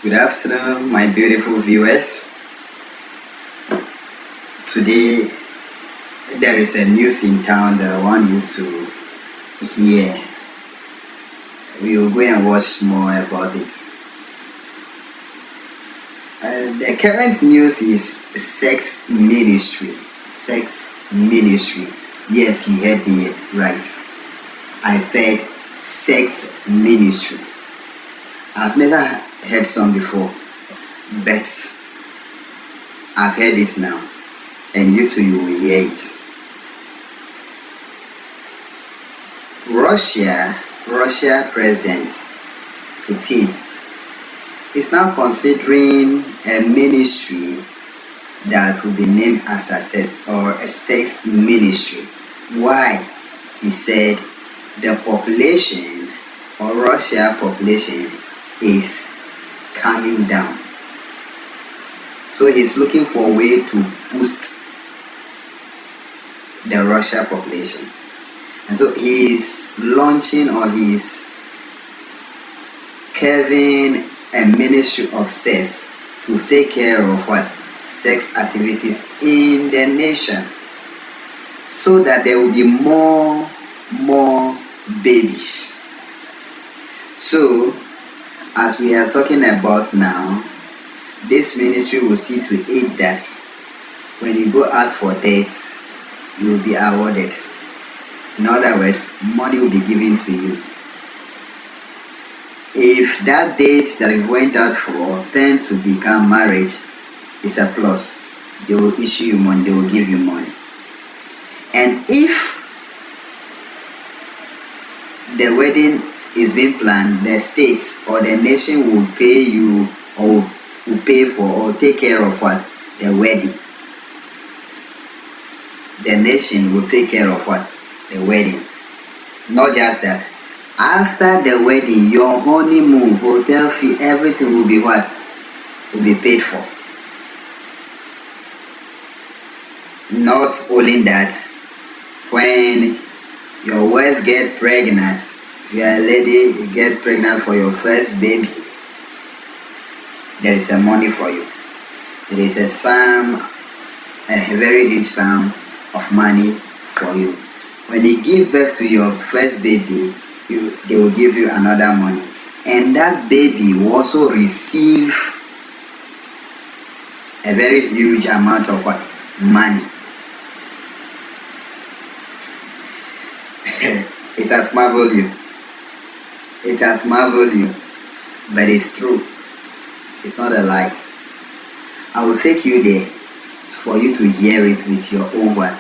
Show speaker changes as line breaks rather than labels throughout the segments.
Good afternoon, my beautiful viewers. Today, there is a news in town that I want you to hear. We will go and watch more about it. The current news is sex ministry. Sex ministry. Yes, you heard me right. I said sex ministry. I've never heard some before, but I've heard it now, and you too, you will hear it. Russia President Putin is now considering a ministry that will be named after sex, or a sex ministry. Why? He said the population, or Russia population, is coming down. So he's looking for a way to boost the Russia population. And so he's launching, or he's curving a ministry of sex to take care of what? Sex activities in the nation, so that there will be more babies. So as we are talking about now, this ministry will see to it that when you go out for dates, you will be awarded. In other words, money will be given to you. If that date that you went out for tend to become marriage, it's a plus. They will issue you money, they will give you money. And if the wedding is being planned, the state or the nation will pay you, or will pay for, or take care of what? The wedding. The nation will take care of what? The wedding. Not just that. After the wedding, your honeymoon, hotel fee, everything will be what? Will be paid for. Not only that, when your wife gets pregnant, if you are a lady, you get pregnant for your first baby, there is a money for you. There is a sum, a very huge sum of money for you. When you give birth to your first baby, they will give you another money, and that baby will also receive a very huge amount of what? Money. It has marveled you. It has marveled you, but it's true. It's not a lie. I will take you there for you to hear it with your own what?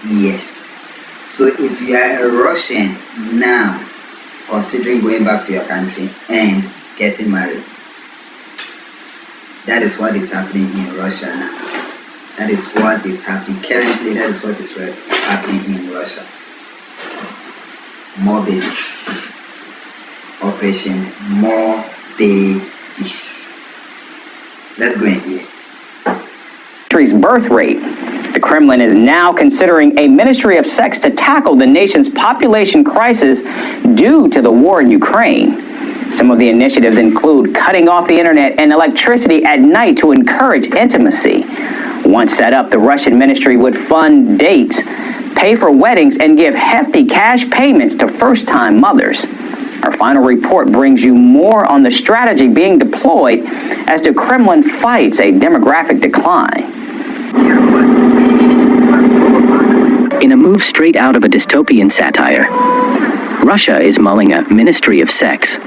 Yes. So if you are a Russian now, considering going back to your country and getting married, that is what is happening in Russia now. That is what is happening currently. That is what is happening in Russia. More babies. Operation More Babies. Let's go in here.
Country's birth rate. The Kremlin is now considering a ministry of sex to tackle the nation's population crisis due to the war in Ukraine. Some of the initiatives include cutting off the internet and electricity at night to encourage intimacy. Once set up, the Russian ministry would fund dates, pay for weddings, and give hefty cash payments to first-time mothers. Our final report brings you more on the strategy being deployed as the Kremlin fights a demographic decline.
In a move straight out of a dystopian satire, Russia is mulling a ministry of sex.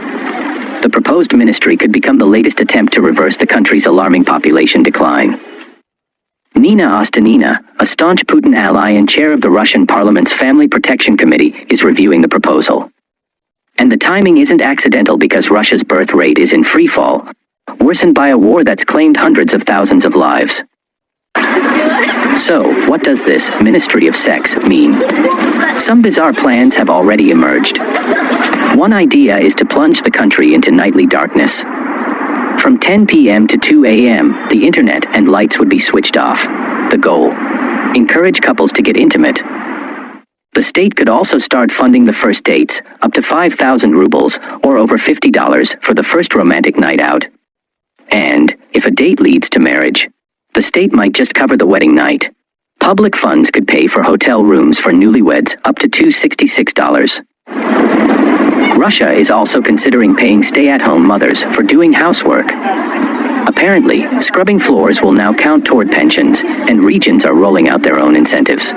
The proposed ministry could become the latest attempt to reverse the country's alarming population decline. Nina Ostanina, a staunch Putin ally and chair of the Russian parliament's Family Protection Committee, is reviewing the proposal. And the timing isn't accidental, because Russia's birth rate is in free fall, worsened by a war that's claimed hundreds of thousands of lives. So, what does this ministry of sex mean? Some bizarre plans have already emerged. One idea is to plunge the country into nightly darkness. From 10 p.m. to 2 a.m., the internet and lights would be switched off. The goal: encourage couples to get intimate. The state could also start funding the first dates, up to 5,000 rubles, or over $50 for the first romantic night out. And, if a date leads to marriage, the state might just cover the wedding night. Public funds could pay for hotel rooms for newlyweds up to $266. Russia is also considering paying stay-at-home mothers for doing housework. Apparently, scrubbing floors will now count toward pensions, and regions are rolling out their own incentives.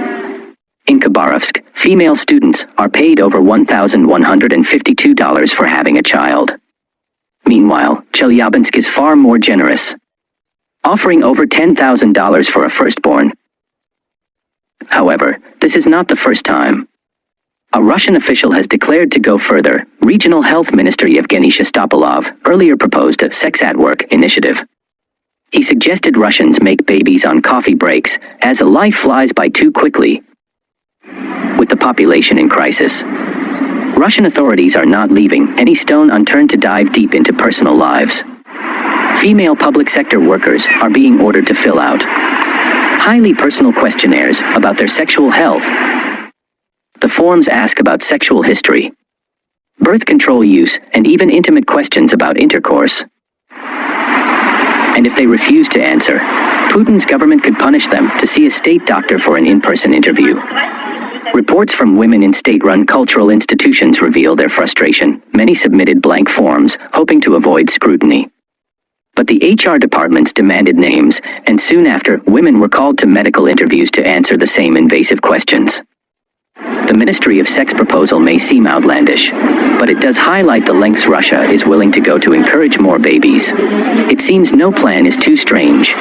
In Khabarovsk, female students are paid over $1,152 for having a child. Meanwhile, Chelyabinsk is far more generous, offering over $10,000 for a firstborn. However, this is not the first time. A Russian official has declared to go further. Regional Health Minister Yevgeny Shestopolov earlier proposed a Sex at Work initiative. He suggested Russians make babies on coffee breaks, as life flies by too quickly. With the population in crisis, Russian authorities are not leaving any stone unturned to dive deep into personal lives. Female public sector workers are being ordered to fill out highly personal questionnaires about their sexual health. The forms ask about sexual history, birth control use, and even intimate questions about intercourse. And if they refuse to answer, Putin's government could punish them to see a state doctor for an in-person interview. Reports from women in state-run cultural institutions reveal their frustration. Many submitted blank forms, hoping to avoid scrutiny. But the HR departments demanded names, and soon after, women were called to medical interviews to answer the same invasive questions. The Ministry of Sex proposal may seem outlandish, but it does highlight the lengths Russia is willing to go to encourage more babies. It seems no plan is too strange,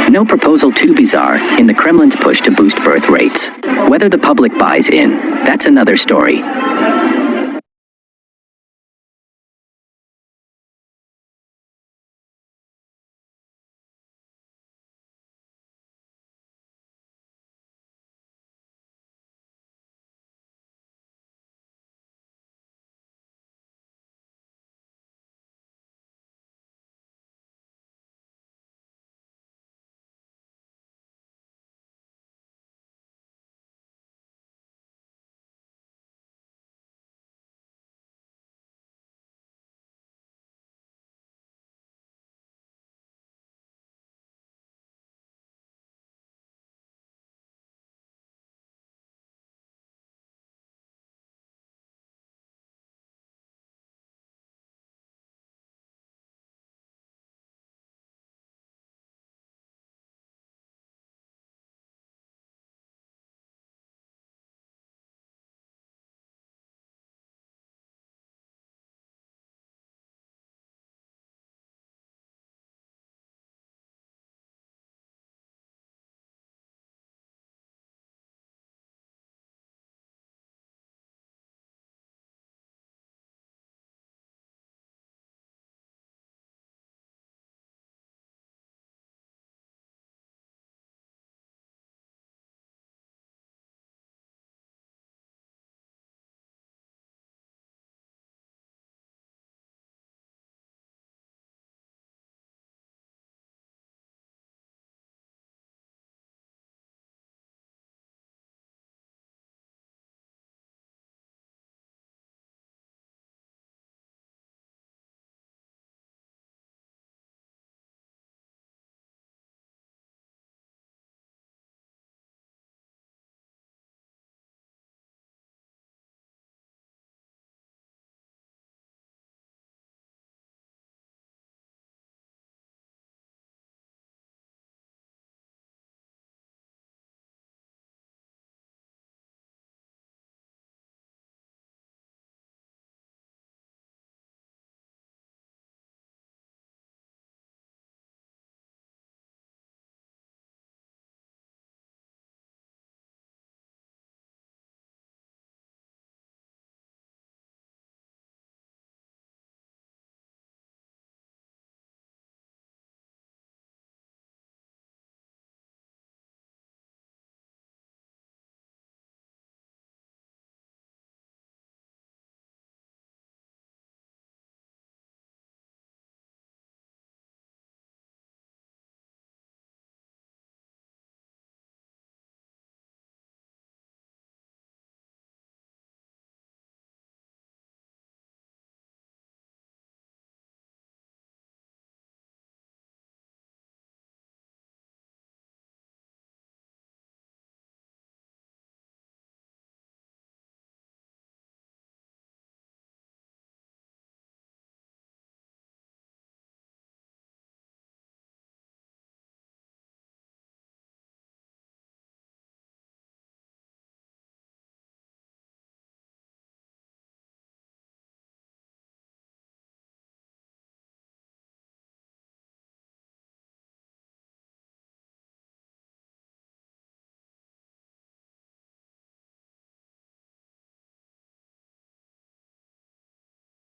no proposal too bizarre in the Kremlin's push to boost birth rates. Whether the public buys in, that's another story.